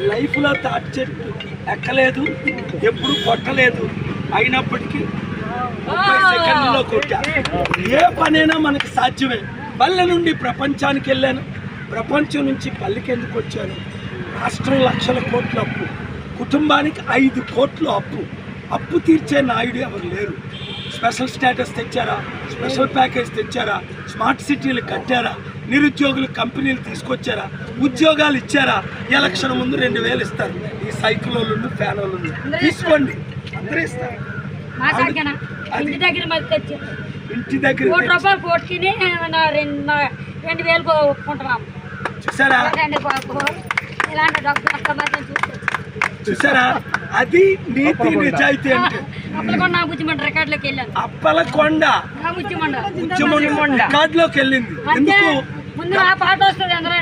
లైఫ్లో తాటి చెట్టు ఎక్కలేదు, ఎప్పుడు కొట్టలేదు, అయినప్పటికీ 30 సెకండ్లలో కొట్టా. ఏ పనైనా మనకు సాధ్యమే. పల్లె నుండి ప్రపంచానికి వెళ్ళాను, ప్రపంచం నుంచి పల్లెకి ఎందుకు వచ్చాను? రాష్ట్రం లక్షల కోట్ల అప్పు, కుటుంబానికి 5 కోట్లు అప్పు తీర్చే నాయుడు ఎవరు లేరు. స్పెషల్ స్టేటస్ తెచ్చారా, స్పెషల్ ప్యాకేజ్ తెచ్చారా, స్మార్ట్ సిటీలు కట్టారా, నిరుద్యోగులు కంపెనీలు తీసుకొచ్చారా, ఉద్యోగాలు ఇచ్చారా? ఎలక్షన్ ముందు 2000 ఇస్తారు. ఈ సైకిల్ వాళ్ళు, ఫ్యాన్ వాళ్ళు తీసుకోండి, అందరూ ఇస్తారు. ఇంటి దగ్గర చూసారా, చూసారా? అది నీతి నిజాయితీ అంటే. అప్పలకొండ రికార్డులోకి వెళ్ళింది. ఎందుకు? ముందు ఆ పాట వస్తుంది అందరూ